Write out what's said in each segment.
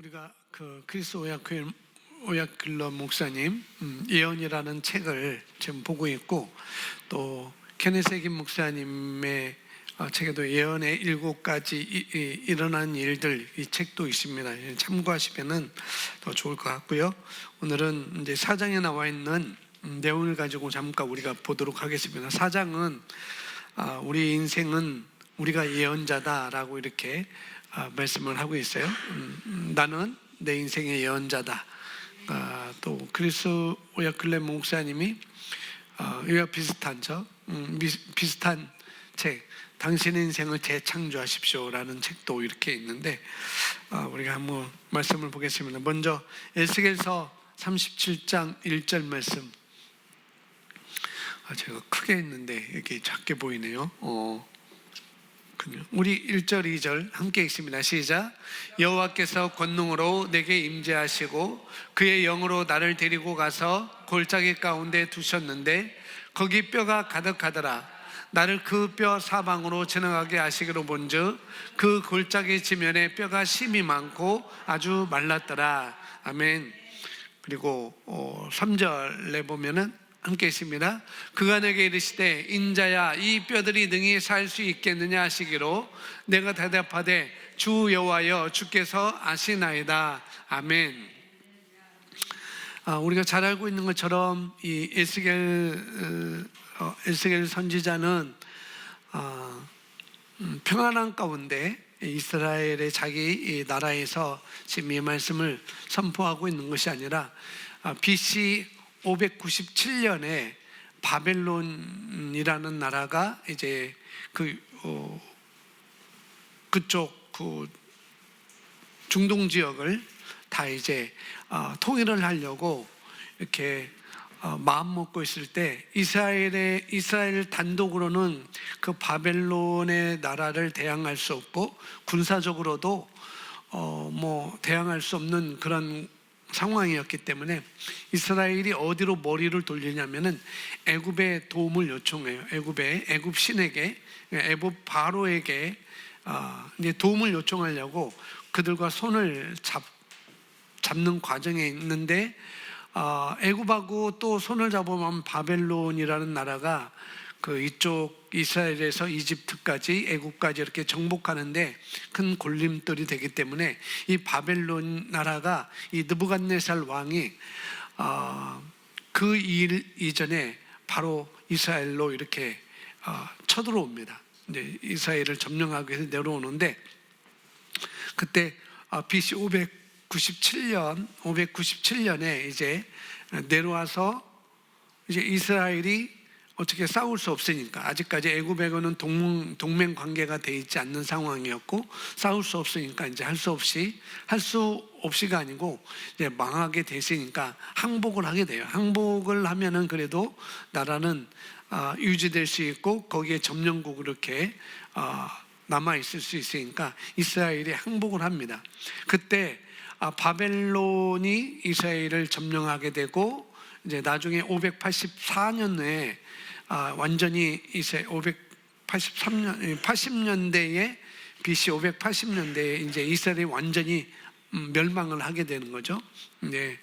우리가 그 크리스 오야클러 목사님 예언이라는 책을 지금 보고 있고, 또 케네스 해긴 목사님의 책에도 예언의 7가지 일어난 일들, 이 책도 있습니다. 참고하시면은 더 좋을 것 같고요. 오늘은 이제 4장에 나와 있는 내용을 가지고 잠깐 우리가 보도록 하겠습니다. 4장은 우리 인생은 우리가 예언자다라고 이렇게 말씀을 하고 있어요. 나는 내 인생의 예언자다. 또 크리스 오야클레 목사님이 이와 비슷한 책, 당신의 인생을 재창조하십시오라는 책도 이렇게 있는데, 우리가 한번 말씀을 보겠습니다. 먼저 에스겔서 37장 1절 말씀. 제가 크게 했는데 이게 작게 보이네요. 우리 1절 2절 함께 읽습니다. 시작. 여호와께서 권능으로 내게 임재하시고 그의 영으로 나를 데리고 가서 골짜기 가운데 두셨는데 거기 뼈가 가득하더라. 나를 그 뼈 사방으로 지나가게 하시기로 본즉 그 골짜기 지면에 뼈가 심이 많고 아주 말랐더라. 아멘. 그리고 3절에 보면은 함께 있습니다. 그가 내게 이르시되 인자야, 이 뼈들이 능히 살 수 있겠느냐 하시기로 내가 대답하되 주 여호와여, 주께서 아시나이다. 아멘. 우리가 잘 알고 있는 것처럼 이 에스겔 선지자는 평안한 가운데 이스라엘의 자기 나라에서 지금 이 말씀을 선포하고 있는 것이 아니라 BC 597년에 바벨론이라는 나라가 이제 그쪽 중동 지역을 다 이제 통일을 하려고 이렇게 마음 먹고 있을 때 이스라엘 단독으로는 그 바벨론의 나라를 대항할 수 없고 군사적으로도 대항할 수 없는 그런 상황이었기 때문에 이스라엘이 어디로 머리를 돌리냐면은 애굽의 도움을 요청해요. 애굽 신에게, 애굽 바로에게 이제 도움을 요청하려고 그들과 손을 잡는 과정에 있는데, 애굽하고 또 손을 잡으면 바벨론이라는 나라가 이쪽 이스라엘에서 이집트까지 애굽까지 이렇게 정복하는데 큰 골림돌이 되기 때문에 이 바벨론 나라가 이 느부갓네살 왕이 그 일 이전에 바로 이스라엘로 이렇게 쳐들어옵니다. 이제 이스라엘을 점령하기 위해서 내려오는데, 그때 BC 597년에 이제 내려와서 이제 이스라엘이 어떻게 싸울 수 없으니까, 아직까지 애굽하고는 동맹 관계가 돼 있지 않는 상황이었고 싸울 수 없으니까 이제 할 수 없이가 아니고 이제 망하게 됐으니까 항복을 하게 돼요. 항복을 하면은 그래도 나라는 유지될 수 있고 거기에 점령국으로 이렇게 남아 있을 수 있으니까 이스라엘이 항복을 합니다. 그때 바벨론이 이스라엘을 점령하게 되고, 이제 나중에 584년에 완전히 이제 80년대에 BC 580년대에 이제 이스라엘이 완전히 멸망을 하게 되는 거죠. 네.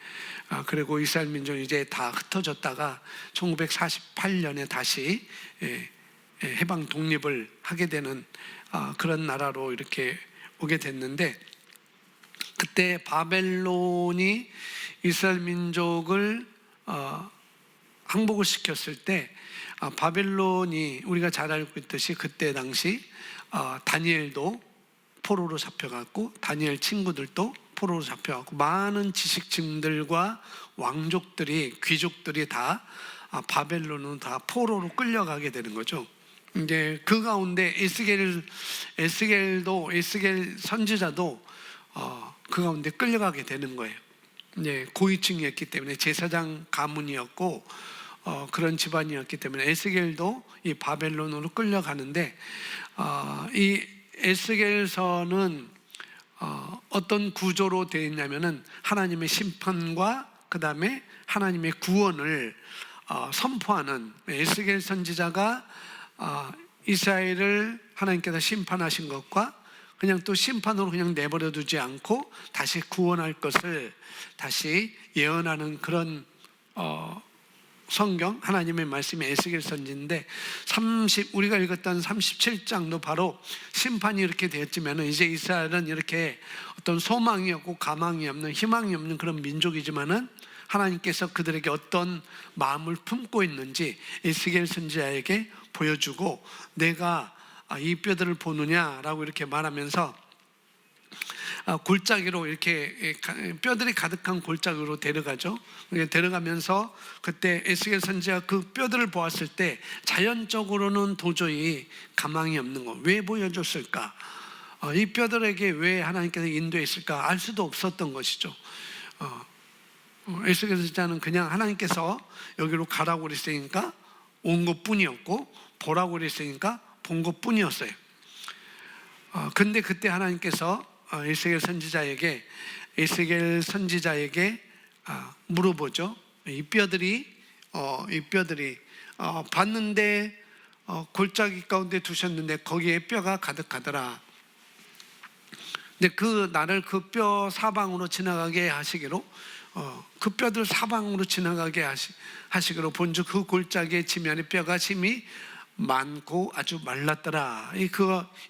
그리고 이스라엘 민족이 이제 다 흩어졌다가 1948년에 다시 해방 독립을 하게 되는 그런 나라로 이렇게 오게 됐는데, 그때 바벨론이 이스라엘 민족을 항복을 시켰을 때, 바벨론이 우리가 잘 알고 있듯이 그때 당시 다니엘도 포로로 잡혀갔고 다니엘 친구들도 포로로 잡혀갔고 많은 지식층들과 왕족들이, 귀족들이 다 바벨론은 다 포로로 끌려가게 되는 거죠. 이제 그 가운데 에스겔 선지자도 그 가운데 끌려가게 되는 거예요. 이제 고위층이었기 때문에 제사장 가문이었고 그런 집안이었기 때문에 에스겔도 이 바벨론으로 끌려가는데, 이 에스겔서는 어떤 구조로 되어 있냐면은 하나님의 심판과 그 다음에 하나님의 구원을 선포하는, 에스겔 선지자가 이스라엘을 하나님께서 심판하신 것과 그냥 또 심판으로 그냥 내버려 두지 않고 다시 구원할 것을 다시 예언하는 그런 성경, 하나님의 말씀이 에스겔 선지인데, 우리가 읽었던 37장도 바로 심판이 이렇게 되었지만 이제 이스라엘은 이렇게 어떤 소망이 없고 가망이 없는, 희망이 없는 그런 민족이지만은 하나님께서 그들에게 어떤 마음을 품고 있는지 에스겔 선지자에게 보여주고, 내가 이 뼈들을 보느냐라고 이렇게 말하면서 골짜기로 이렇게 뼈들이 가득한 골짜기로 데려가죠. 데려가면서 그때 에스겔 선지자가 그 뼈들을 보았을 때 자연적으로는 도저히 가망이 없는 거. 왜 보여줬을까? 이 뼈들에게 왜 하나님께서 인도했을까? 알 수도 없었던 것이죠. 에스겔 선지자는 그냥 하나님께서 여기로 가라고 그랬으니까 온 것뿐이었고, 보라고 그랬으니까 본 것뿐이었어요. 근데 그때 하나님께서 에스겔 선지자에게 물어보죠. 이 뼈들이 봤는데 골짜기 가운데 두셨는데 거기에 뼈가 가득하더라. 근데 나를 그 뼈 사방으로 지나가게 하시기로, 그 뼈들 사방으로 지나가게 하시기로 본즉 그 골짜기의 지면에 뼈가 심히 많고 아주 말랐더라.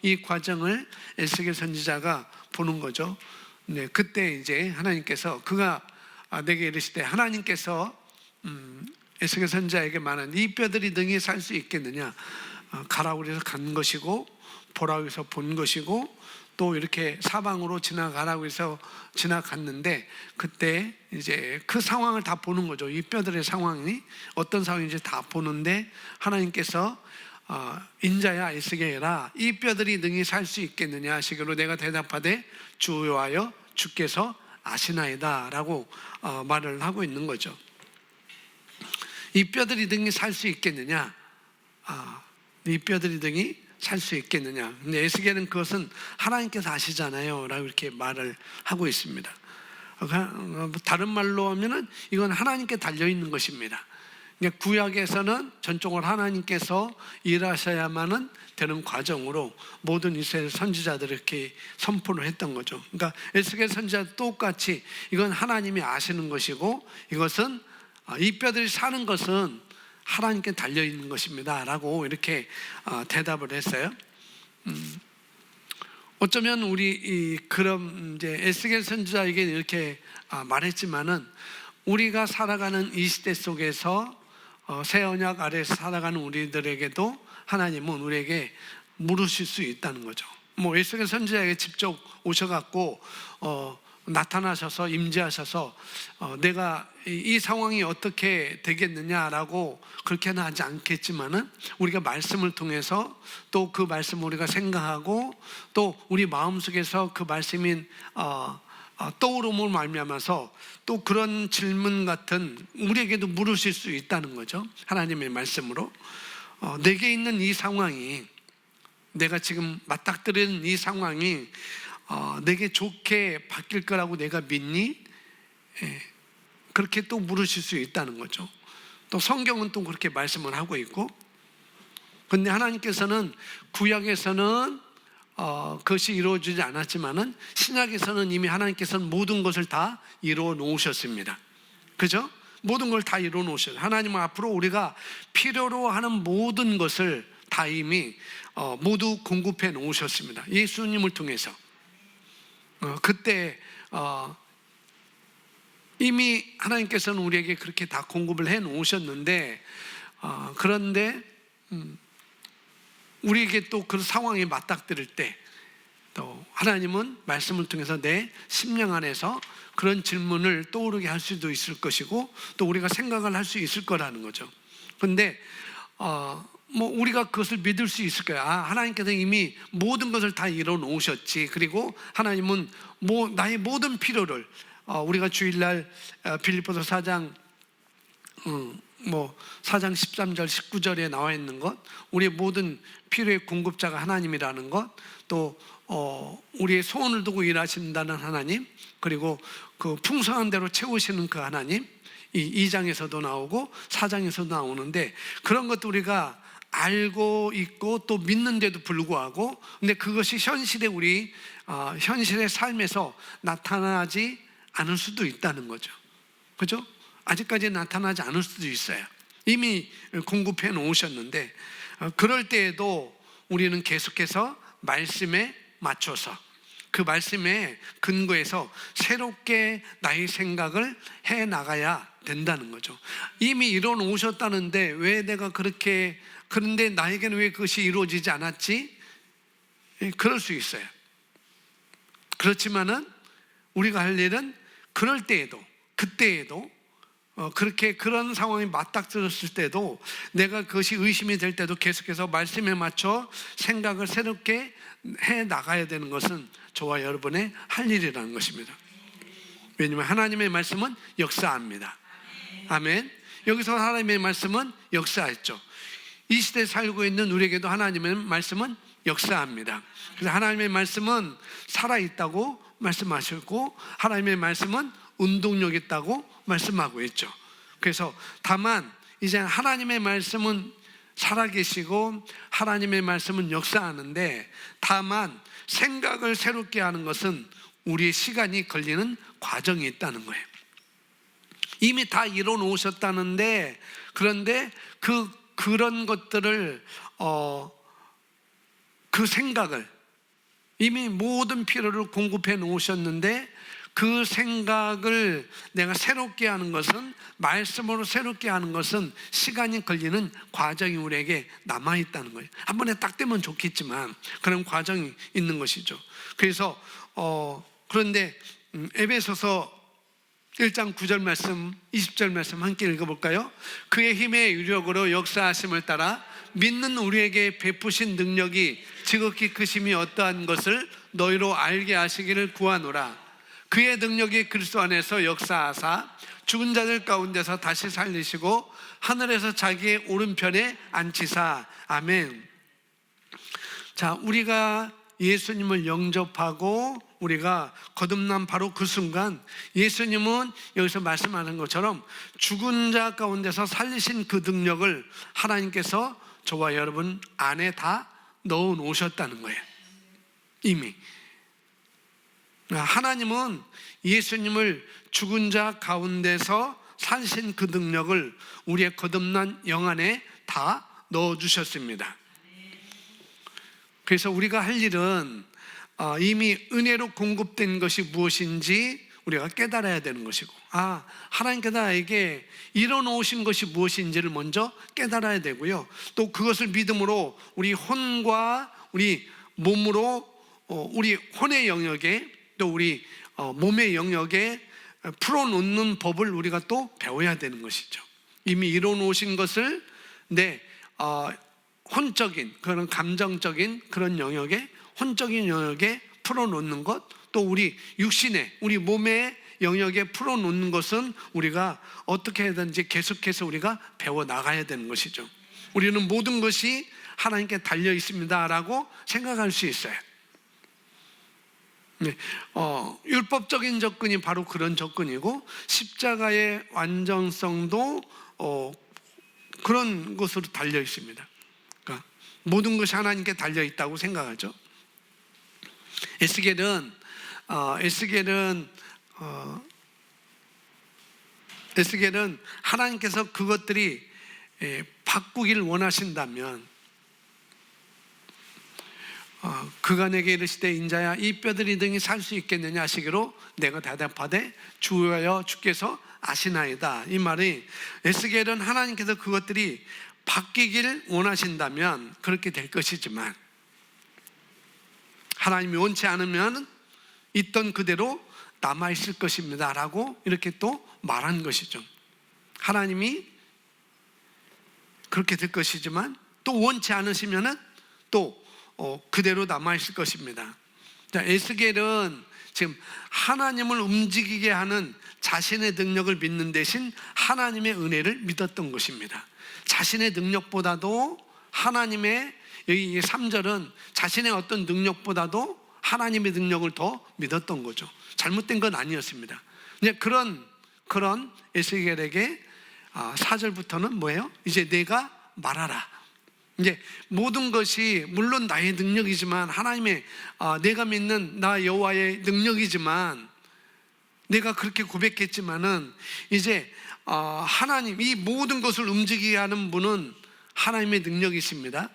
이 과정을 에스겔 선지자가 보는 거죠. 네, 그때 이제 하나님께서 내게 이르시되, 하나님께서 에스겔 선지자에게 말한 이 뼈들이 능히 살 수 있겠느냐? 가라고 해서 간 것이고, 보라고 해서 본 것이고, 또 이렇게 사방으로 지나가라고 해서 지나갔는데, 그때 이제 그 상황을 다 보는 거죠. 이 뼈들의 상황이 어떤 상황인지 다 보는데, 하나님께서 인자야 에스겔아, 이 뼈들이 능히 살 수 있겠느냐 하시기로 내가 대답하되 주여하여 주께서 아시나이다 라고 말을 하고 있는 거죠. 이 뼈들이 능히 살 수 있겠느냐, 이 뼈들이 능히 살 수 있겠느냐. 근데 에스겔은 그것은 하나님께서 아시잖아요 라고 이렇게 말을 하고 있습니다. 다른 말로 하면은 이건 하나님께 달려있는 것입니다. 구약에서는 전적으로 하나님께서 일하셔야만은 되는 과정으로 모든 이스라엘 선지자들을 이렇게 선포를 했던 거죠. 그러니까 에스겔 선지자 똑같이 이건 하나님이 아시는 것이고, 이것은 이 뼈들이 사는 것은 하나님께 달려있는 것입니다 라고 이렇게 대답을 했어요. 어쩌면 그럼 이제 에스겔 선지자에게 이렇게 말했지만은, 우리가 살아가는 이 시대 속에서 새 언약 아래에서 살아가는 우리들에게도 하나님은 우리에게 물으실 수 있다는 거죠. 에스겔 선지자에게 직접 오셔갖고 나타나셔서 임재하셔서 내가 이 상황이 어떻게 되겠느냐라고 그렇게는 하지 않겠지만은, 우리가 말씀을 통해서 또 그 말씀을 우리가 생각하고 또 우리 마음속에서 그 말씀인 떠오름을 말미암아서 또 그런 질문 같은 우리에게도 물으실 수 있다는 거죠. 하나님의 말씀으로 내게 있는 이 상황이, 내가 지금 맞닥뜨리는 이 상황이 내게 좋게 바뀔 거라고 내가 믿니? 그렇게 또 물으실 수 있다는 거죠. 또 성경은 또 그렇게 말씀을 하고 있고, 근데 하나님께서는 구약에서는 그것이 이루어지지 않았지만은 신약에서는 이미 하나님께서는 모든 것을 다 이루어 놓으셨습니다. 그죠? 모든 걸 다 이루어 놓으셨어요. 하나님은 앞으로 우리가 필요로 하는 모든 것을 다 이미 모두 공급해 놓으셨습니다. 예수님을 통해서. 그때 이미 하나님께서는 우리에게 그렇게 다 공급을 해 놓으셨는데, 그런데 우리에게 또 그 상황에 맞닥뜨릴 때 또 하나님은 말씀을 통해서 내 심령 안에서 그런 질문을 떠오르게 할 수도 있을 것이고, 또 우리가 생각을 할 수 있을 거라는 거죠. 근데 우리가 그것을 믿을 수 있을 거야. 하나님께서 이미 모든 것을 다 이뤄 놓으셨지. 그리고 하나님은 나의 모든 필요를, 우리가 주일날 빌립보서 4장 13절 19절에 나와 있는 것, 우리의 모든 필요의 공급자가 하나님이라는 것, 또 우리의 소원을 두고 일하신다는 하나님, 그리고 그 풍성한 대로 채우시는 그 하나님, 이 2장에서도 나오고 4장에서도 나오는데, 그런 것도 우리가 알고 있고 또 믿는데도 불구하고, 근데 그것이 현실의 우리 현실의 삶에서 나타나지 않을 수도 있다는 거죠. 그죠? 아직까지 나타나지 않을 수도 있어요. 이미 공급해 놓으셨는데, 그럴 때에도 우리는 계속해서 말씀에 맞춰서 그 말씀에 근거해서 새롭게 나의 생각을 해 나가야 된다는 거죠. 이미 이뤄 놓으셨다는데 왜 내가 그런데 나에게는 왜 그것이 이루어지지 않았지? 그럴 수 있어요. 그렇지만은 우리가 할 일은 그럴 때에도, 그때에도, 그런 상황이 맞닥뜨렸을 때도, 내가 그것이 의심이 될 때도 계속해서 말씀에 맞춰 생각을 새롭게 해 나가야 되는 것은 저와 여러분의 할 일이라는 것입니다. 왜냐하면 하나님의 말씀은 역사합니다. 아멘. 여기서 하나님의 말씀은 역사했죠. 이 시대에 살고 있는 우리에게도 하나님의 말씀은 역사합니다. 그래서 하나님의 말씀은 살아있다고 말씀하셨고, 하나님의 말씀은 운동력 있다고 말씀하고 있죠. 그래서 다만 이제 하나님의 말씀은 살아계시고 하나님의 말씀은 역사하는데, 다만 생각을 새롭게 하는 것은 우리의 시간이 걸리는 과정이 있다는 거예요. 이미 다 이뤄 놓으셨다는데, 그런데 그런 것들을 그 생각을 이미 모든 필요를 공급해 놓으셨는데, 그 생각을 내가 새롭게 하는 것은, 말씀으로 새롭게 하는 것은 시간이 걸리는 과정이 우리에게 남아있다는 거예요. 한 번에 딱 되면 좋겠지만 그런 과정이 있는 것이죠. 그래서 그런데 에베소서 1장 9절 말씀, 20절 말씀 함께 읽어볼까요? 그의 힘의 유력으로 역사하심을 따라 믿는 우리에게 베푸신 능력이 지극히 크심이 어떠한 것을 너희로 알게 하시기를 구하노라. 그의 능력이 그리스도 안에서 역사하사 죽은 자들 가운데서 다시 살리시고 하늘에서 자기의 오른편에 앉히사. 아멘. 자, 우리가 예수님을 영접하고 우리가 거듭난 바로 그 순간, 예수님은 여기서 말씀하는 것처럼 죽은 자 가운데서 살리신 그 능력을 하나님께서 저와 여러분 안에 다 넣어 놓으셨다는 거예요. 이미 하나님은 예수님을 죽은 자 가운데서 살리신 그 능력을 우리의 거듭난 영 안에 다 넣어주셨습니다. 그래서 우리가 할 일은 이미 은혜로 공급된 것이 무엇인지 우리가 깨달아야 되는 것이고, 하나님께서 나에게 이뤄놓으신 것이 무엇인지를 먼저 깨달아야 되고요, 또 그것을 믿음으로 우리 혼과 우리 몸으로 우리 혼의 영역에 또 우리 몸의 영역에 풀어놓는 법을 우리가 또 배워야 되는 것이죠. 이미 이뤄놓으신 것을 내 혼적인 그런 감정적인 그런 영역에, 혼적인 영역에 풀어놓는 것, 또 우리 육신의 우리 몸의 영역에 풀어놓는 것은 우리가 어떻게 해야든지 계속해서 우리가 배워나가야 되는 것이죠. 우리는 모든 것이 하나님께 달려 있습니다 라고 생각할 수 있어요. 네, 율법적인 접근이 바로 그런 접근이고, 십자가의 완전성도 그런 것으로 달려 있습니다. 그러니까 모든 것이 하나님께 달려 있다고 생각하죠. 에스겔은 하나님께서 그것들이 바꾸길 원하신다면 그가 내게 이르시되 인자야 이 뼈들이 등이 살 수 있겠느냐 하시기로 내가 대답하되 주여 주께서 아시나이다. 이 말이, 에스겔은 하나님께서 그것들이 바뀌길 원하신다면 그렇게 될 것이지만 하나님이 원치 않으면 있던 그대로 남아있을 것입니다 라고 이렇게 또 말한 것이죠. 하나님이 그렇게 될 것이지만 또 원치 않으시면 또 그대로 남아있을 것입니다. 자, 에스겔은 지금 하나님을 움직이게 하는 자신의 능력을 믿는 대신 하나님의 은혜를 믿었던 것입니다. 자신의 능력보다도 하나님의, 여기 3절은 자신의 어떤 능력보다도 하나님의 능력을 더 믿었던 거죠. 잘못된 건 아니었습니다. 이제 그런 에스겔에게 4절부터는 뭐예요? 이제 내가 말하라. 이제 모든 것이 물론 나의 능력이지만 하나님의 내가 믿는 나 여호와의 능력이지만 내가 그렇게 고백했지만은 이제 하나님 이 모든 것을 움직이게 하는 분은 하나님의 능력이십니다.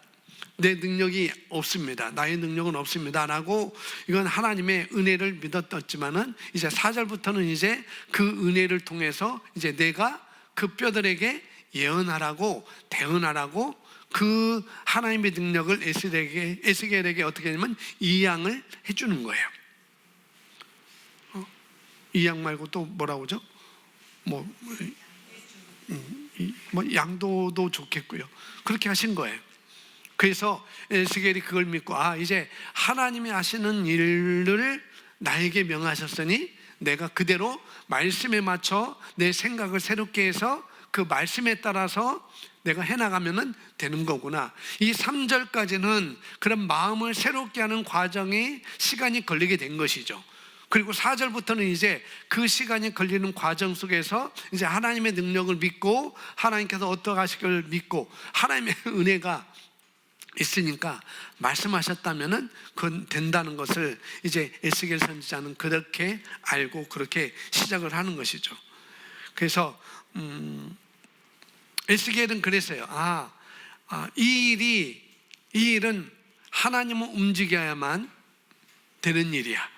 내 능력이 없습니다. 나의 능력은 없습니다 라고 이건 하나님의 은혜를 믿었지만은 이제 4절부터는 이제 그 은혜를 통해서 이제 내가 그 뼈들에게 예언하라고 대언하라고 그 하나님의 능력을 에스겔에게 어떻게 하냐면 이양을 해주는 거예요. 이양 말고 또 뭐라고 하죠? 뭐 양도도 좋겠고요. 그렇게 하신 거예요. 그래서 에스겔이 그걸 믿고 이제 하나님이 하시는 일을 나에게 명하셨으니 내가 그대로 말씀에 맞춰 내 생각을 새롭게 해서 그 말씀에 따라서 내가 해나가면 되는 거구나. 이 3절까지는 그런 마음을 새롭게 하는 과정이 시간이 걸리게 된 것이죠. 그리고 4절부터는 이제 그 시간이 걸리는 과정 속에서 이제 하나님의 능력을 믿고 하나님께서 어떻게 하시기를 믿고 하나님의 은혜가 있으니까 말씀하셨다면은 그건 된다는 것을 이제 에스겔 선지자는 그렇게 알고 그렇게 시작을 하는 것이죠. 그래서 에스겔은 그랬어요. 이 일은 하나님을 움직여야만 되는 일이야.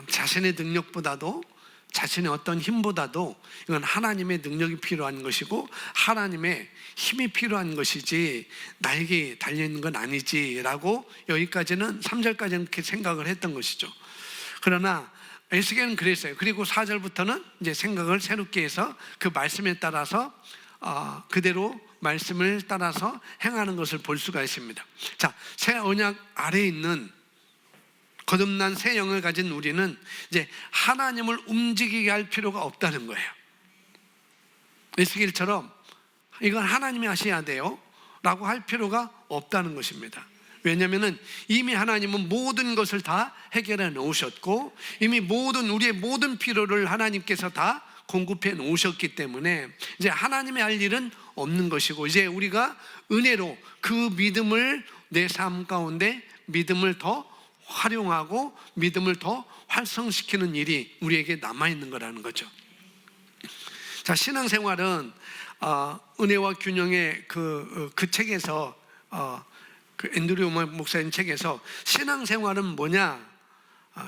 자신의 능력보다도 자신의 어떤 힘보다도 이건 하나님의 능력이 필요한 것이고 하나님의 힘이 필요한 것이지 나에게 달려있는 건 아니지 라고 여기까지는 3절까지는 그렇게 생각을 했던 것이죠. 그러나 에스겔은 그랬어요. 그리고 4절부터는 이제 생각을 새롭게 해서 그 말씀에 따라서 그대로 말씀을 따라서 행하는 것을 볼 수가 있습니다. 자, 새 언약 아래에 있는 거듭난 새 영을 가진 우리는 이제 하나님을 움직이게 할 필요가 없다는 거예요. 에스겔처럼 이건 하나님이 하셔야 돼요 라고 할 필요가 없다는 것입니다. 왜냐하면 이미 하나님은 모든 것을 다 해결해 놓으셨고 이미 우리의 모든 필요를 하나님께서 다 공급해 놓으셨기 때문에 이제 하나님의 할 일은 없는 것이고 이제 우리가 은혜로 그 믿음을 내 삶 가운데 믿음을 더 활용하고 믿음을 더 활성시키는 일이 우리에게 남아있는 거라는 거죠. 자, 신앙생활은 은혜와 균형의 그 책에서 그 앤드류 목사님 책에서 신앙생활은 뭐냐?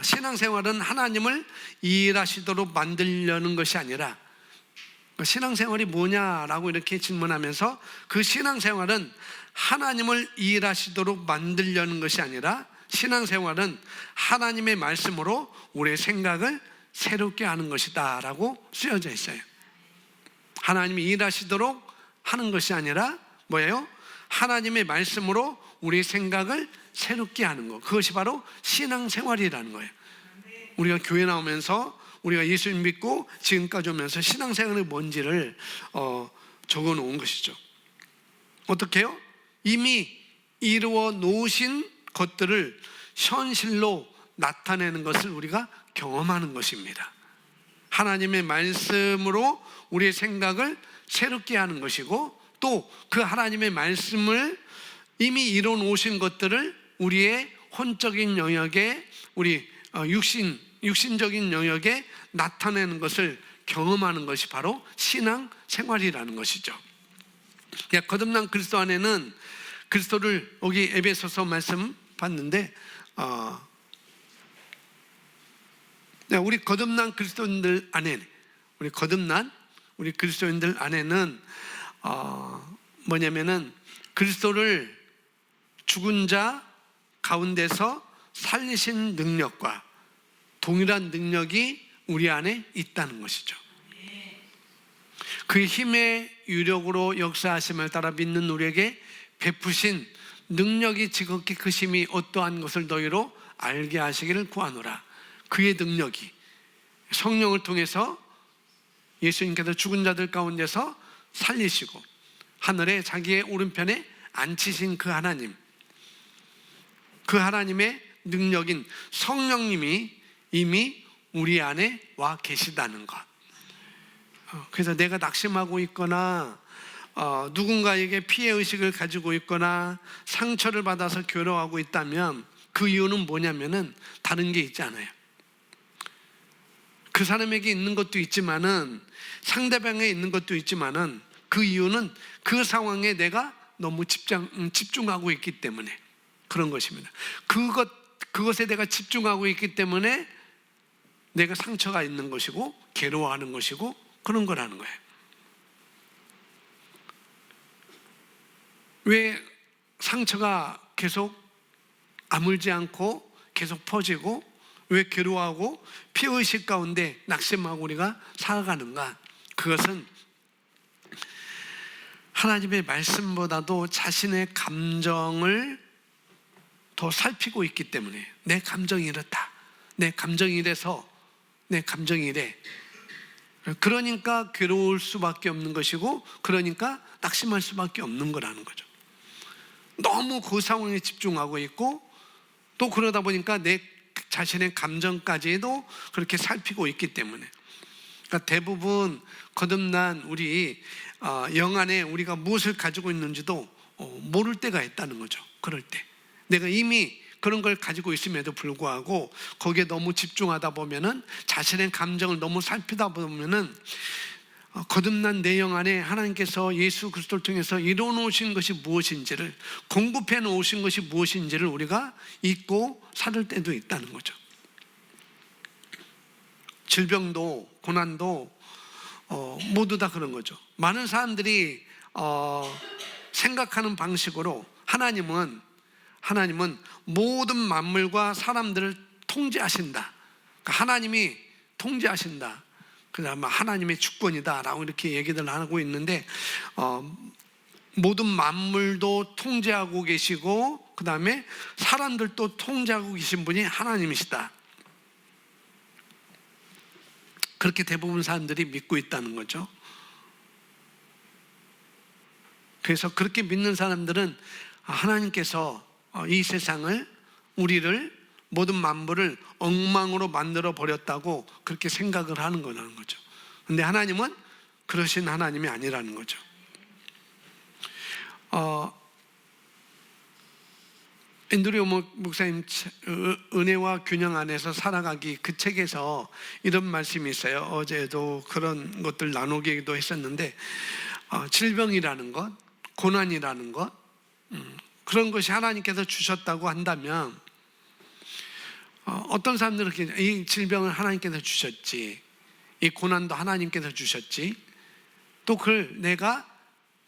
신앙생활은 하나님을 일하시도록 만들려는 것이 아니라 신앙생활이 뭐냐라고 이렇게 질문하면서 그 신앙생활은 하나님을 일하시도록 만들려는 것이 아니라 신앙생활은 하나님의 말씀으로 우리의 생각을 새롭게 하는 것이다 라고 쓰여져 있어요. 하나님이 일하시도록 하는 것이 아니라 뭐예요? 하나님의 말씀으로 우리의 생각을 새롭게 하는 것, 그것이 바로 신앙생활이라는 거예요. 우리가 교회 나오면서 우리가 예수님 믿고 지금까지 오면서 신앙생활이 뭔지를 적어 놓은 것이죠. 어떻게 해요? 이미 이루어 놓으신 것들을 현실로 나타내는 것을 우리가 경험하는 것입니다. 하나님의 말씀으로 우리의 생각을 새롭게 하는 것이고 또 그 하나님의 말씀을 이미 이뤄 놓으신 것들을 우리의 혼적인 영역에 우리 육신적인 영역에 나타내는 것을 경험하는 것이 바로 신앙생활이라는 것이죠. 거듭난 그리스도 안에는 그리스도를 여기 에베소서 말씀 봤는데 우리 거듭난 그리스도인들 안에 우리 그리스도인들 안에는 뭐냐면은 그리스도를 죽은 자 가운데서 살리신 능력과 동일한 능력이 우리 안에 있다는 것이죠. 그 힘의 유력으로 역사하심을 따라 믿는 우리에게 베푸신 능력이 지극히 크심이 어떠한 것을 너희로 알게 하시기를 구하노라. 그의 능력이 성령을 통해서 예수님께서 죽은 자들 가운데서 살리시고 하늘에 자기의 오른편에 앉히신 그 하나님, 그 하나님의 능력인 성령님이 이미 우리 안에 와 계시다는 것. 그래서 내가 낙심하고 있거나 누군가에게 피해의식을 가지고 있거나 상처를 받아서 괴로워하고 있다면 그 이유는 뭐냐면은 다른 게 있지 않아요. 그 사람에게 있는 것도 있지만은 상대방에 있는 것도 있지만은 그 이유는 그 상황에 내가 너무 집중하고 있기 때문에 그런 것입니다. 그것에 내가 집중하고 있기 때문에 내가 상처가 있는 것이고 괴로워하는 것이고 그런 거라는 거예요. 왜 상처가 계속 아물지 않고 계속 퍼지고 왜 괴로워하고 피의식 가운데 낙심하고 우리가 살아가는가? 그것은 하나님의 말씀보다도 자신의 감정을 더 살피고 있기 때문에 내 감정이 이렇다, 내 감정이 이래서 내 감정이 이래, 그러니까 괴로울 수밖에 없는 것이고 그러니까 낙심할 수밖에 없는 거라는 거죠. 너무 그 상황에 집중하고 있고 또 그러다 보니까 내 자신의 감정까지도 그렇게 살피고 있기 때문에, 그러니까 대부분 거듭난 우리 영 안에 우리가 무엇을 가지고 있는지도 모를 때가 있다는 거죠. 그럴 때 내가 이미 그런 걸 가지고 있음에도 불구하고 거기에 너무 집중하다 보면은 자신의 감정을 너무 살피다 보면은 거듭난 내 영 안에 하나님께서 예수 그리스도를 통해서 이루어 놓으신 것이 무엇인지를, 공급해 놓으신 것이 무엇인지를 우리가 잊고 살 때도 있다는 거죠. 질병도 고난도 모두 다 그런 거죠. 많은 사람들이 생각하는 방식으로 하나님은 모든 만물과 사람들을 통제하신다. 그러니까 하나님이 통제하신다. 그다음에 하나님의 주권이다라고 이렇게 얘기들 하고 있는데 모든 만물도 통제하고 계시고 그다음에 사람들도 통제하고 계신 분이 하나님이시다. 그렇게 대부분 사람들이 믿고 있다는 거죠. 그래서 그렇게 믿는 사람들은 하나님께서 이 세상을, 우리를, 모든 만물을 엉망으로 만들어 버렸다고 그렇게 생각을 하는 거라는 거죠. 근데 하나님은 그러신 하나님이 아니라는 거죠. 앤드류 목사님 은혜와 균형 안에서 살아가기, 그 책에서 이런 말씀이 있어요. 어제도 그런 것들 나누기도 했었는데 질병이라는 것, 고난이라는 것, 그런 것이 하나님께서 주셨다고 한다면 어떤 사람들은 이렇게, 이 질병을 하나님께서 주셨지, 이 고난도 하나님께서 주셨지, 또 그걸 내가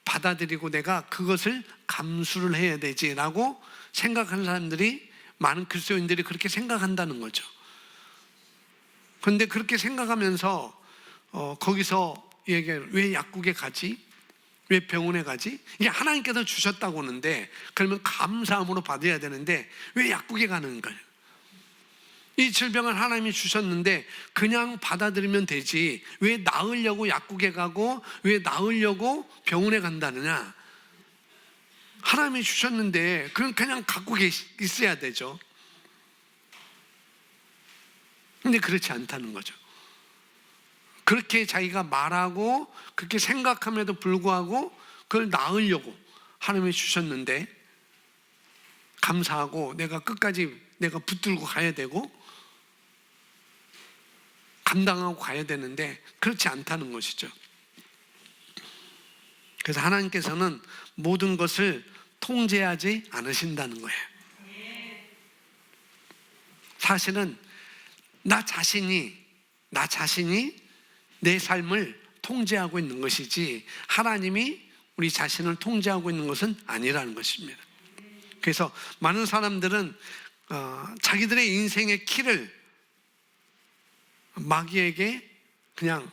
받아들이고 내가 그것을 감수를 해야 되지라고 생각하는 사람들이, 많은 그리스도인들이 그렇게 생각한다는 거죠. 그런데 그렇게 생각하면서 거기서 얘기해요. 왜 약국에 가지? 왜 병원에 가지? 이게 하나님께서 주셨다고 하는데 그러면 감사함으로 받아야 되는데 왜 약국에 가는 거예요? 이 질병을 하나님이 주셨는데 그냥 받아들이면 되지 왜 나으려고 약국에 가고 왜 나으려고 병원에 간다느냐? 하나님이 주셨는데 그냥 갖고 있어야 되죠. 근데 그렇지 않다는 거죠. 그렇게 자기가 말하고 그렇게 생각함에도 불구하고 그걸 나으려고 하나님이 주셨는데 감사하고 내가 끝까지 내가 붙들고 가야 되고 감당하고 가야 되는데 그렇지 않다는 것이죠. 그래서 하나님께서는 모든 것을 통제하지 않으신다는 거예요. 사실은 나 자신이 내 삶을 통제하고 있는 것이지 하나님이 우리 자신을 통제하고 있는 것은 아니라는 것입니다. 그래서 많은 사람들은 자기들의 인생의 키를 마귀에게 그냥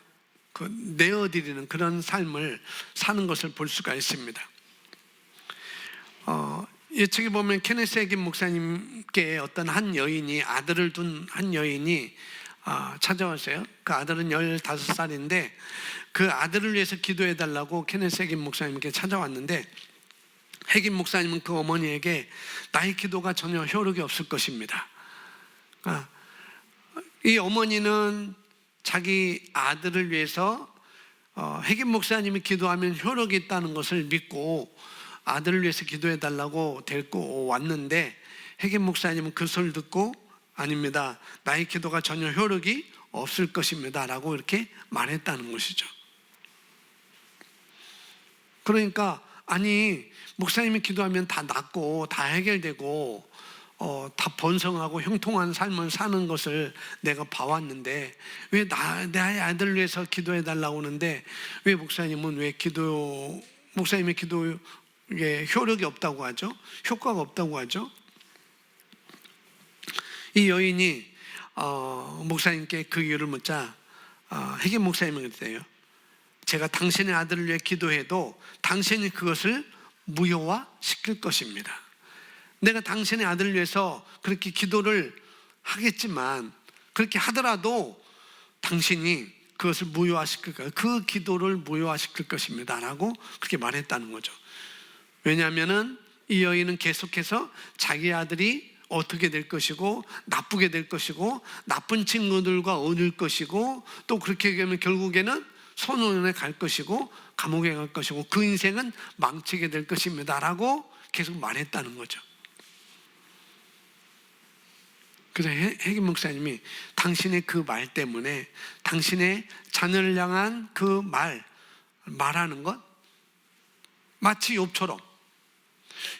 내어드리는 그런 삶을 사는 것을 볼 수가 있습니다. 예측에 보면 케네스 해긴 목사님께 어떤 한 여인이, 아들을 둔 한 여인이 찾아왔어요. 그 아들은 15살인데 그 아들을 위해서 기도해 달라고 케네스 해긴 목사님께 찾아왔는데, 해긴 목사님은 그 어머니에게 나의 기도가 전혀 효력이 없을 것입니다. 이 어머니는 자기 아들을 위해서 핵임 목사님이 기도하면 효력이 있다는 것을 믿고 아들을 위해서 기도해 달라고 데리고 왔는데, 핵임 목사님은 그 소리를 듣고 아닙니다, 나의 기도가 전혀 효력이 없을 것입니다 라고 이렇게 말했다는 것이죠. 그러니까 아니, 목사님이 기도하면 다 낫고 다 해결되고 다 번성하고 형통한 삶을 사는 것을 내가 봐왔는데 왜 나의 아들을 위해서 기도해 달라고 하는데 왜 목사님은 목사님의 기도에 효력이 없다고 하죠? 효과가 없다고 하죠? 이 여인이 목사님께 그 이유를 묻자 핵임 목사님은 그랬대요. 제가 당신의 아들을 위해 기도해도 당신이 그것을 무효화시킬 것입니다. 내가 당신의 아들을 위해서 그렇게 기도를 하겠지만, 그렇게 하더라도 당신이 그것을 무효화시킬 거예요. 그 기도를 무효화시킬 것입니다 라고 그렇게 말했다는 거죠. 왜냐하면 이 여인은 계속해서 자기 아들이 어떻게 될 것이고 나쁘게 될 것이고 나쁜 친구들과 어울릴 것이고 또 그렇게 되면 결국에는 소년원에 갈 것이고 감옥에 갈 것이고 그 인생은 망치게 될 것입니다 라고 계속 말했다는 거죠. 그래서 핵임 목사님이 당신의 그 말 때문에 당신의 자녀를 향한 그 말하는 것 마치 욥처럼,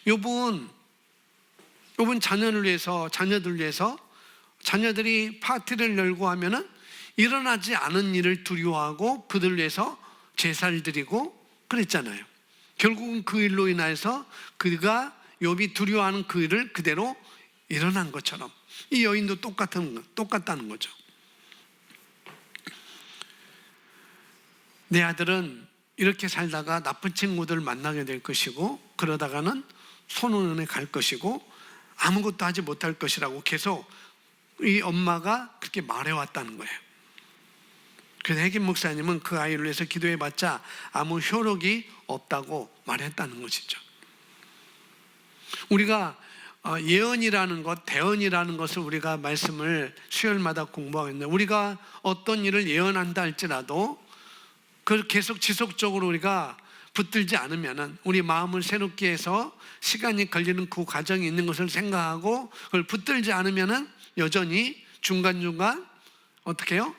욥은 자녀들 위해서 자녀들이 파티를 열고 하면은 일어나지 않은 일을 두려워하고 그들 위해서 제사를 드리고 그랬잖아요. 결국은 그 일로 인해서 그가 욥이 두려워하는 그 일을 그대로 일어난 것처럼 이 여인도 똑같다는 거죠. 내 아들은 이렇게 살다가 나쁜 친구들을 만나게 될 것이고 그러다가는 소년원에 갈 것이고 아무것도 하지 못할 것이라고 계속 이 엄마가 그렇게 말해왔다는 거예요. 그래서 핵임 목사님은 그 아이를 위해서 기도해봤자 아무 효력이 없다고 말했다는 것이죠. 우리가 예언이라는 것, 대언이라는 것을 우리가 말씀을 수요일마다 공부하고 있는데, 우리가 어떤 일을 예언한다 할지라도 그걸 계속 지속적으로 우리가 붙들지 않으면은, 우리 마음을 새롭게 해서 시간이 걸리는 그 과정이 있는 것을 생각하고 그걸 붙들지 않으면은 여전히 중간중간 어떻게 해요?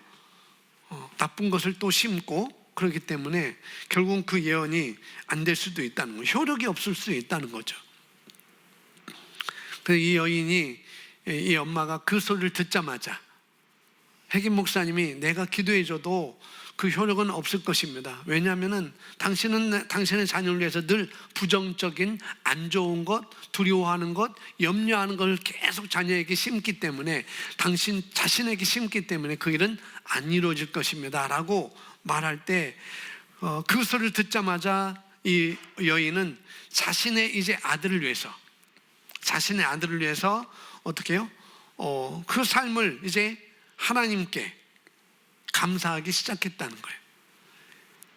나쁜 것을 또 심고 그렇기 때문에 결국은 그 예언이 안 될 수도 있다는 거예요. 효력이 없을 수 있다는 거죠. 그래서 이 여인이, 이 엄마가 그 소리를 듣자마자 핵임 목사님이 내가 기도해줘도 그 효력은 없을 것입니다. 왜냐하면 당신은 당신의 자녀를 위해서 늘 부정적인 안 좋은 것, 두려워하는 것, 염려하는 것을 계속 자녀에게 심기 때문에, 당신 자신에게 심기 때문에 그 일은 안 이루어질 것입니다 라고 말할 때 그 소리를 듣자마자 이 여인은 자신의 아들을 위해서 어떻게 해요? 그 삶을 이제 하나님께 감사하기 시작했다는 거예요.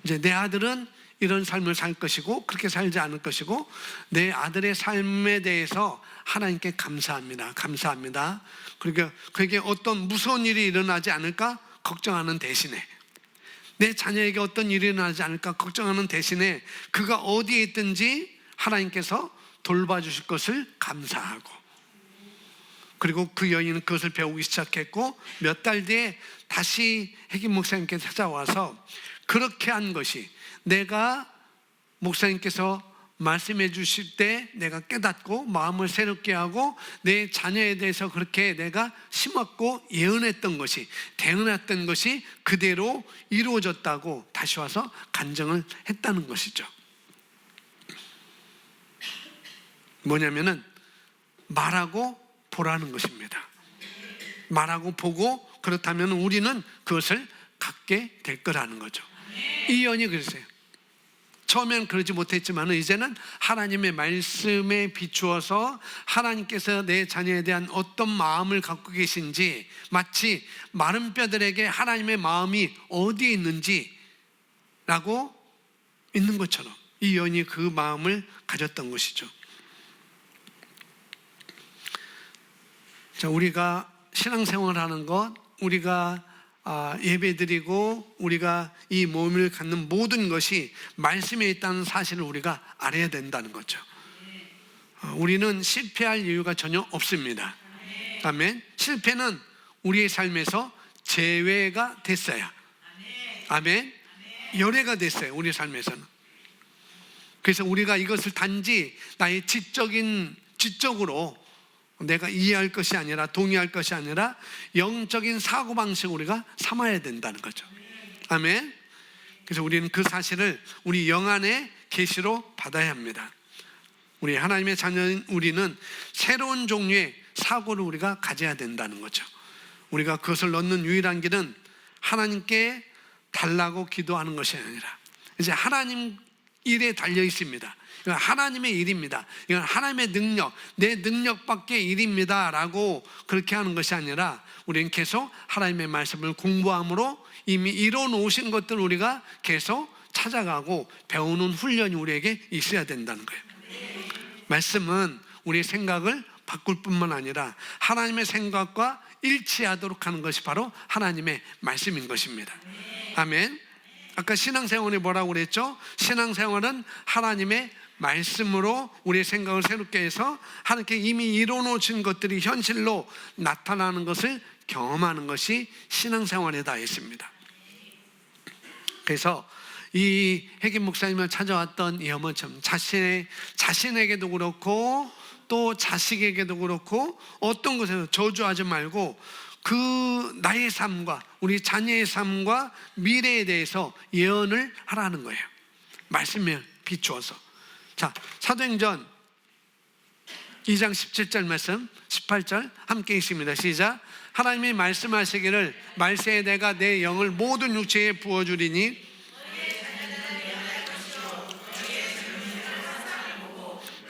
이제 내 아들은 이런 삶을 살 것이고 그렇게 살지 않을 것이고 내 아들의 삶에 대해서 하나님께 감사합니다. 그러니까 그에게 어떤 무서운 일이 일어나지 않을까 걱정하는 대신에, 내 자녀에게 어떤 일이 일어나지 않을까 걱정하는 대신에 그가 어디에 있든지 하나님께서 돌봐주실 것을 감사하고, 그리고 그 여인은 그것을 배우기 시작했고 몇 달 뒤에 다시 핵임 목사님께 찾아와서 그렇게 한 것이, 내가 목사님께서 말씀해 주실 때 내가 깨닫고 마음을 새롭게 하고 내 자녀에 대해서 그렇게 내가 심었고 예언했던 것이, 대언했던 것이 그대로 이루어졌다고 다시 와서 간증을 했다는 것이죠. 뭐냐면은 말하고 보라는 것입니다. 말하고 보고 그렇다면 우리는 그것을 갖게 될 거라는 거죠. 이 여인이 그랬어요. 처음엔 그러지 못했지만 이제는 하나님의 말씀에 비추어서 하나님께서 내 자녀에 대한 어떤 마음을 갖고 계신지, 마치 마른 뼈들에게 하나님의 마음이 어디에 있는지 라고 있는 것처럼 이 여인이 그 마음을 가졌던 것이죠. 자, 우리가 신앙생활하는 것, 우리가 예배드리고 우리가 이 몸을 갖는 모든 것이 말씀에 있다는 사실을 우리가 알아야 된다는 거죠. 우리는 실패할 이유가 전혀 없습니다. 아멘. 실패는 우리의 삶에서 제외가 됐어요. 아멘. 열애가 됐어요, 우리 삶에서는. 그래서 우리가 이것을 단지 나의 지적으로 내가 이해할 것이 아니라, 동의할 것이 아니라 영적인 사고방식을 우리가 삼아야 된다는 거죠. 아멘. 그래서 우리는 그 사실을 우리 영 안에 계시로 받아야 합니다. 우리 하나님의 자녀인 우리는 새로운 종류의 사고를 우리가 가져야 된다는 거죠. 우리가 그것을 넣는 유일한 길은 하나님께 달라고 기도하는 것이 아니라 이제 하나님 일에 달려 있습니다. 이건 하나님의 일입니다. 이건 하나님의 능력, 내 능력밖의 일입니다 라고 그렇게 하는 것이 아니라 우리는 계속 하나님의 말씀을 공부함으로 이미 이뤄놓으신 것들을 우리가 계속 찾아가고 배우는 훈련이 우리에게 있어야 된다는 거예요. 말씀은 우리의 생각을 바꿀 뿐만 아니라 하나님의 생각과 일치하도록 하는 것이 바로 하나님의 말씀인 것입니다. 아멘. 아까 신앙생활이 뭐라고 그랬죠? 신앙생활은 하나님의 말씀으로 우리의 생각을 새롭게 해서 하나님께 이미 이뤄놓으신 것들이 현실로 나타나는 것을 경험하는 것이 신앙생활이다 했습니다. 그래서 이 혜김 목사님을 찾아왔던 이 어머니처럼 자신에게도 그렇고 또 자식에게도 그렇고 어떤 것에서 저주하지 말고 그 나의 삶과 우리 자녀의 삶과 미래에 대해서 예언을 하라는 거예요. 말씀에 비추어서. 자, 사도행전 2장 17절 말씀, 18절 함께 읽습니다. 시작. 하나님이 말씀하시기를 말세에 내가 내 영을 모든 육체에 부어주리니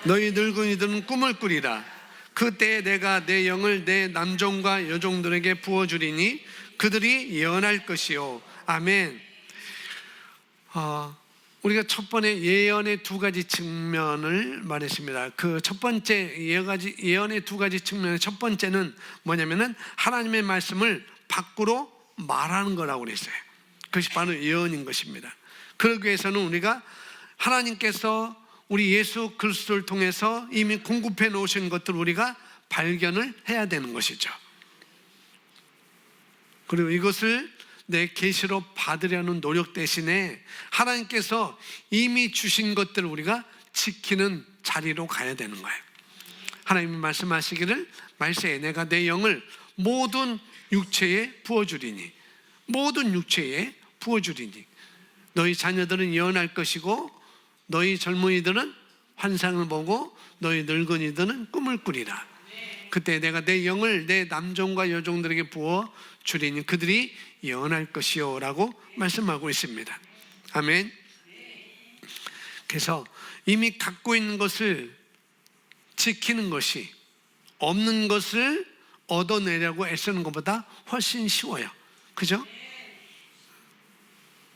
너희 늙은이들은 꿈을 꾸리라. 그때에 내가 내 영을 내 남종과 여종들에게 부어주리니 그들이 예언할 것이요. 아멘. 우리가 첫 번에 예언의 두 가지 측면을 말했습니다. 그 첫 번째 예언의 두 가지 측면의 첫 번째는 뭐냐면은 하나님의 말씀을 밖으로 말하는 거라고 그랬어요. 그것이 바로 예언인 것입니다. 그러기 위해서는 우리가 하나님께서 우리 예수 그리스도를 통해서 이미 공급해 놓으신 것들을 우리가 발견을 해야 되는 것이죠. 그리고 이것을 내 계시로 받으려는 노력 대신에 하나님께서 이미 주신 것들을 우리가 지키는 자리로 가야 되는 거예요. 하나님이 말씀하시기를 말세에 내가 내 영을 모든 육체에 부어주리니, 모든 육체에 부어주리니 너희 자녀들은 예언할 것이고 너희 젊은이들은 환상을 보고 너희 늙은이들은 꿈을 꾸리라. 그때 내가 내 영을 내 남종과 여종들에게 부어 주리니 그들이 예언할 것이요 라고 말씀하고 있습니다. 아멘. 그래서 이미 갖고 있는 것을 지키는 것이 없는 것을 얻어내려고 애쓰는 것보다 훨씬 쉬워요. 그죠?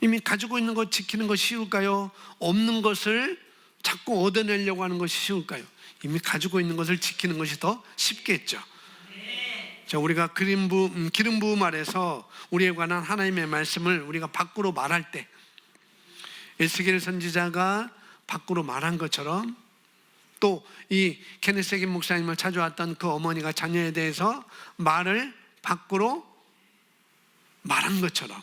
이미 가지고 있는 것 지키는 것이 쉬울까요? 없는 것을 자꾸 얻어내려고 하는 것이 쉬울까요? 이미 가지고 있는 것을 지키는 것이 더 쉽겠죠. 자, 우리가 기름 부음 아래서 우리에 관한 하나님의 말씀을 우리가 밖으로 말할 때 에스겔 선지자가 밖으로 말한 것처럼 또 이 케네스 해긴 목사님을 찾아왔던 그 어머니가 자녀에 대해서 말을 밖으로 말한 것처럼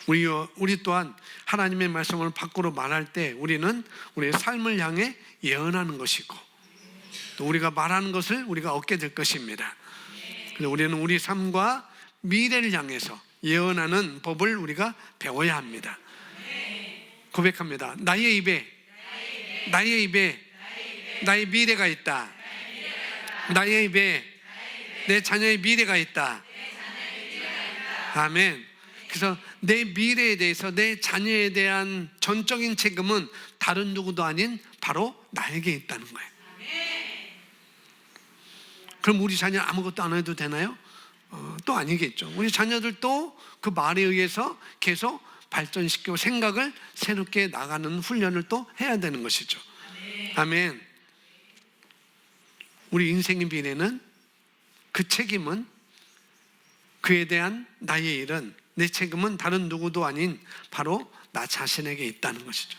우리 또한 하나님의 말씀을 밖으로 말할 때 우리는 우리의 삶을 향해 예언하는 것이고 또 우리가 말하는 것을 우리가 얻게 될 것입니다. 그래서 우리는 우리 삶과 미래를 향해서 예언하는 법을 우리가 배워야 합니다. 고백합니다. 나의 입에 나의 미래가 있다. 나의 입에 내 자녀의 미래가 있다. 아멘. 그래서 내 미래에 대해서 내 자녀에 대한 전적인 책임은 다른 누구도 아닌 바로 나에게 있다는 거예요. 그럼 우리 자녀 아무것도 안 해도 되나요? 또 아니겠죠. 우리 자녀들도 그 말에 의해서 계속 발전시키고 생각을 새롭게 나가는 훈련을 또 해야 되는 것이죠. 아멘. 우리 인생의 미래는 그 책임은 그에 대한 나의 일은, 내 책임은 다른 누구도 아닌 바로 나 자신에게 있다는 것이죠.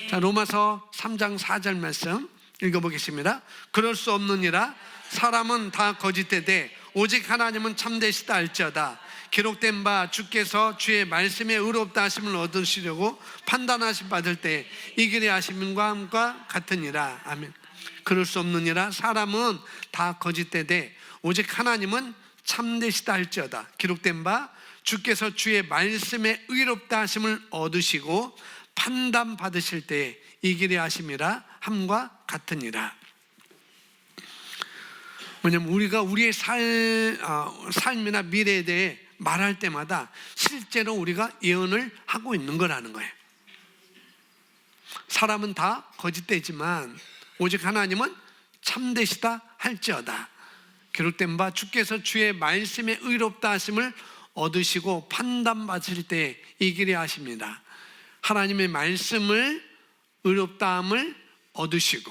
자, 로마서 3장 4절 말씀 읽어보겠습니다. 그럴 수 없느니라. 사람은 다 거짓되되 오직 하나님은 참되시다 할지어다. 기록된 바 주께서 주의 말씀에 의롭다 하심을 얻으시려고 판단하심 받을 때 이 길의 하심과 같으니라. 아멘. 그럴 수 없느니라. 사람은 다 거짓되되 오직 하나님은 참되시다 할지어다. 기록된 바 주께서 주의 말씀에 의롭다 하심을 얻으시고 판단 받으실 때 이 길의 하심이라 함과 같으니라. 뭐냐면 우리가 우리의 삶이나 미래에 대해 말할 때마다 실제로 우리가 예언을 하고 있는 거라는 거예요. 사람은 다 거짓되지만 오직 하나님은 참되시다 할지어다. 기록된 바 주께서 주의 말씀에 의롭다 하심을 얻으시고 판단받으실 때 이 길이 하십니다. 하나님의 말씀을 의롭다함을 얻으시고,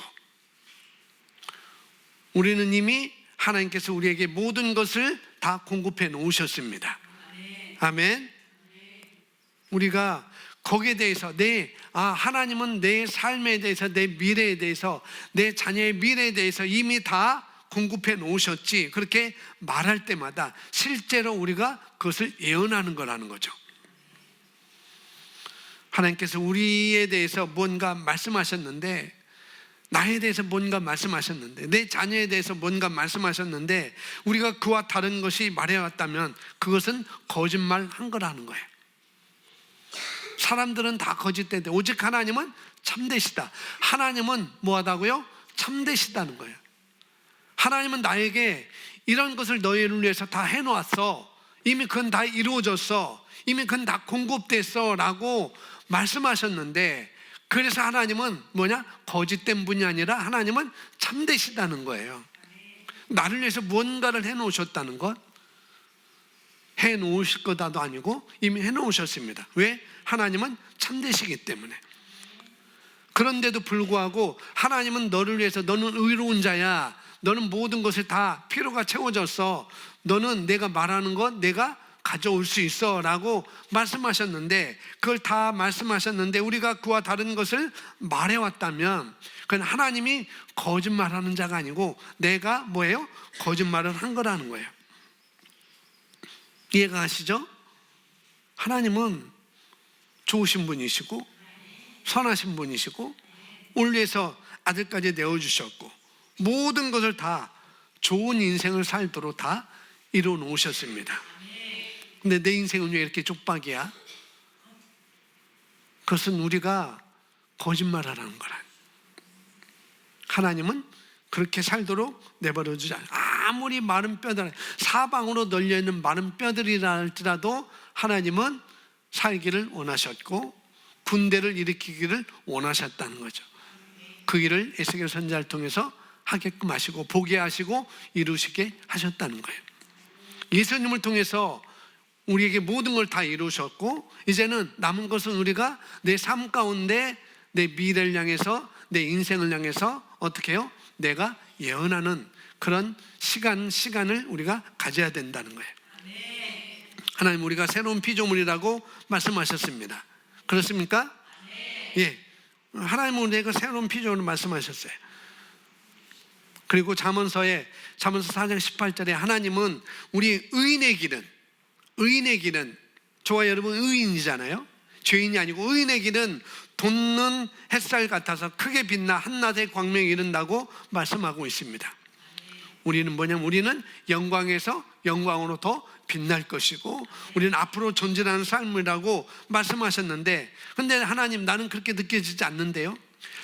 우리는 이미 하나님께서 우리에게 모든 것을 다 공급해 놓으셨습니다. 아멘. 우리가 거기에 대해서 하나님은 내 삶에 대해서, 내 미래에 대해서, 내 자녀의 미래에 대해서 이미 다 공급해 놓으셨지, 그렇게 말할 때마다 실제로 우리가 그것을 예언하는 거라는 거죠. 하나님께서 우리에 대해서 뭔가 말씀하셨는데, 나에 대해서 뭔가 말씀하셨는데, 내 자녀에 대해서 뭔가 말씀하셨는데 우리가 그와 다른 것이 말해왔다면 그것은 거짓말한 거라는 거예요. 사람들은 다 거짓되는데 오직 하나님은 참되시다. 하나님은 뭐하다고요? 참되시다는 거예요. 하나님은 나에게 이런 것을 너희를 위해서 다 해놓았어. 이미 그건 다 이루어졌어. 이미 그건 다 공급됐어 라고 말씀하셨는데, 그래서 하나님은 거짓된 분이 아니라 하나님은 참되시다는 거예요. 나를 위해서 뭔가를 해놓으셨다는 것, 해놓으실 거다도 아니고 이미 해놓으셨습니다. 왜? 하나님은 참되시기 때문에. 그런데도 불구하고 하나님은 너를 위해서, 너는 의로운 자야, 너는 모든 것을 다 필요가 채워졌어, 너는 내가 말하는 것 내가 가져올 수 있어 라고 말씀하셨는데, 그걸 다 말씀하셨는데 우리가 그와 다른 것을 말해왔다면 그건 하나님이 거짓말하는 자가 아니고 내가 거짓말을 한 거라는 거예요. 이해가 가시죠? 하나님은 좋으신 분이시고 선하신 분이시고 우리를 위해서 아들까지 내어주셨고 모든 것을 다 좋은 인생을 살도록 다 이루어 놓으셨습니다. 근데 내 인생은 왜 이렇게 쪽박이야? 그것은 우리가 거짓말하라는 거라. 하나님은 그렇게 살도록 내버려두지 않아요. 아무리 마른 뼈들, 사방으로 널려있는 마른 뼈들이라 할지라도 하나님은 살기를 원하셨고 군대를 일으키기를 원하셨다는 거죠. 그 일을 에스겔 선지자를 통해서 하게끔 하시고 보게 하시고 이루시게 하셨다는 거예요. 예수님을 통해서 우리에게 모든 걸 다 이루셨고 이제는 남은 것은 우리가 내 삶 가운데 내 미래를 향해서, 내 인생을 향해서 어떻게 해요? 내가 예언하는 그런 시간을 우리가 가져야 된다는 거예요. 하나님, 우리가 새로운 피조물이라고 말씀하셨습니다. 그렇습니까? 예, 하나님은 우리가 새로운 피조물을 말씀하셨어요. 그리고 잠언서 4장 18절에 하나님은 우리 의인의 길은, 저와 여러분 의인이잖아요. 죄인이 아니고 의인의 길은 돋는 햇살 같아서 크게 빛나 한낮의 광명이 이른다고 말씀하고 있습니다. 우리는 뭐냐면 우리는 영광에서 영광으로 더 빛날 것이고 우리는 앞으로 전진하는 삶이라고 말씀하셨는데, 근데 하나님, 나는 그렇게 느껴지지 않는데요?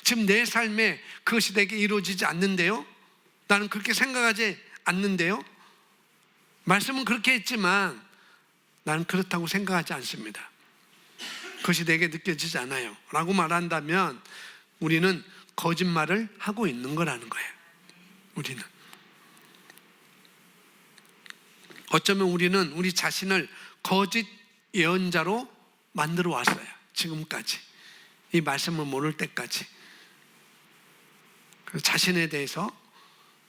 지금 내 삶에 그것이 내게 이루어지지 않는데요? 나는 그렇게 생각하지 않는데요? 말씀은 그렇게 했지만 나는 그렇다고 생각하지 않습니다. 그것이 내게 느껴지지 않아요 라고 말한다면 우리는 거짓말을 하고 있는 거라는 거예요. 우리는 어쩌면 우리는 우리 자신을 거짓 예언자로 만들어 왔어요. 지금까지, 이 말씀을 모를 때까지. 자신에 대해서,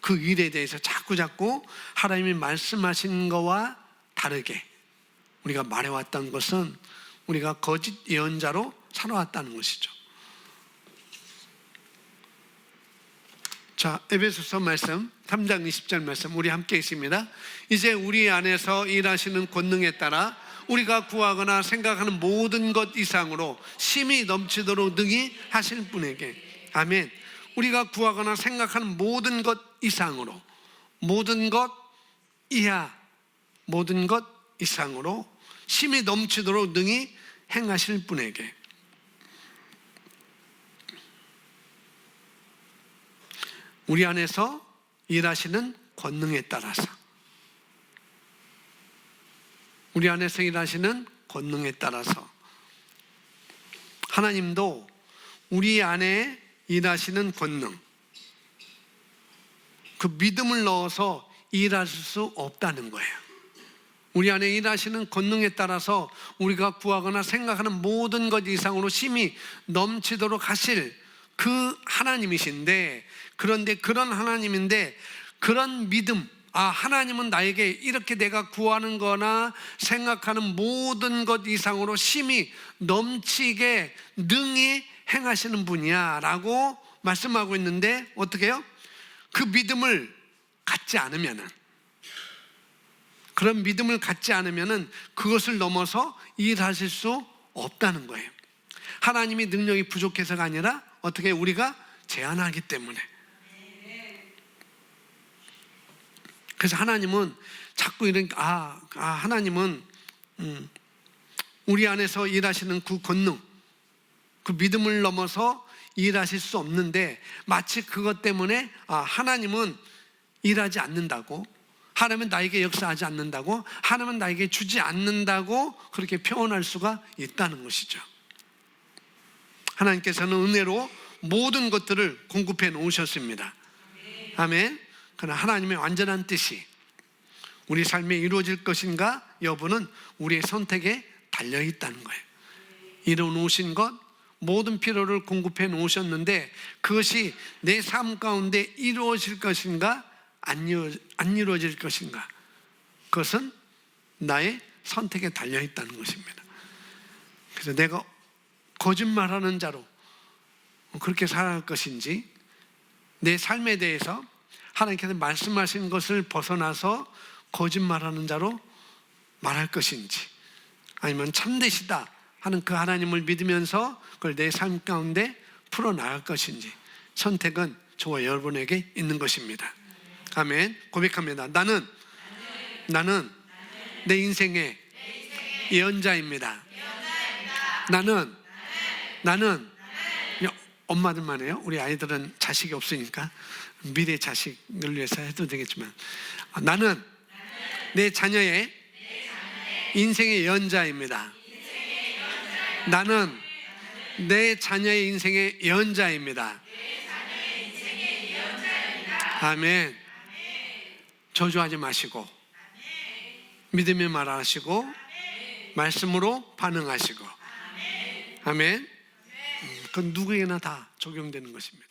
그 일에 대해서 자꾸 하나님이 말씀하신 거와 다르게 우리가 말해왔던 것은 우리가 거짓 예언자로 살아왔다는 것이죠. 자, 에베소서 말씀 3장 20절 말씀 우리 함께 있습니다. 이제 우리 안에서 일하시는 권능에 따라 우리가 구하거나 생각하는 모든 것 이상으로 심히 넘치도록 능히 하실 분에게. 아멘. 우리가 구하거나 생각하는 모든 것 이상으로, 모든 것 이하, 모든 것 이상으로 심히 넘치도록 능히 행하실 분에게. 우리 안에서 일하시는 권능에 따라서, 우리 안에서 일하시는 권능에 따라서 하나님도 우리 안에 일하시는 권능, 그 믿음을 넣어서 일하실 수 없다는 거예요. 우리 안에 일하시는 권능에 따라서 우리가 구하거나 생각하는 모든 것 이상으로 심히 넘치도록 하실 그 하나님이신데, 그런데 그런 하나님인데 그런 믿음, 하나님은 나에게 이렇게 내가 구하는 거나 생각하는 모든 것 이상으로 심히 넘치게 능히 행하시는 분이야 라고 말씀하고 있는데, 어떻게 해요? 그 믿음을 갖지 않으면은, 그런 믿음을 갖지 않으면은 그것을 넘어서 일하실 수 없다는 거예요. 하나님이 능력이 부족해서가 아니라 어떻게 우리가 제한하기 때문에. 그래서 하나님은 자꾸 이런 하나님은 우리 안에서 일하시는 그 권능, 그 믿음을 넘어서 일하실 수 없는데, 마치 그것 때문에 하나님은 일하지 않는다고, 하나님은 나에게 역사하지 않는다고, 하나님은 나에게 주지 않는다고 그렇게 표현할 수가 있다는 것이죠. 하나님께서는 은혜로 모든 것들을 공급해 놓으셨습니다. 아멘. 그러나 하나님의 완전한 뜻이 우리 삶에 이루어질 것인가 여부는 우리의 선택에 달려 있다는 거예요. 이루어 놓으신 것, 모든 필요를 공급해 놓으셨는데 그것이 내 삶 가운데 이루어질 것인가 안 이루어질 것인가, 그것은 나의 선택에 달려 있다는 것입니다. 그래서 내가 거짓말하는 자로 그렇게 살아갈 것인지, 내 삶에 대해서 하나님께서 말씀하신 것을 벗어나서 거짓말하는 자로 말할 것인지, 아니면 참되시다 하는 그 하나님을 믿으면서 그걸 내 삶 가운데 풀어나갈 것인지, 선택은 저와 여러분에게 있는 것입니다. 아멘. 고백합니다. 나는 내 인생의 예언자입니다. 나는 엄마들만 해요. 우리 아이들은 자식이 없으니까 미래 자식을 위해서 해도 되겠지만, 나는 내 자녀의 인생의 예언자입니다. 나는 내 자녀의 인생의 예언자입니다. 아멘. 저주하지 마시고 믿음의 말 하시고 말씀으로 반응하시고. 아멘. 그건 누구에게나 다 적용되는 것입니다.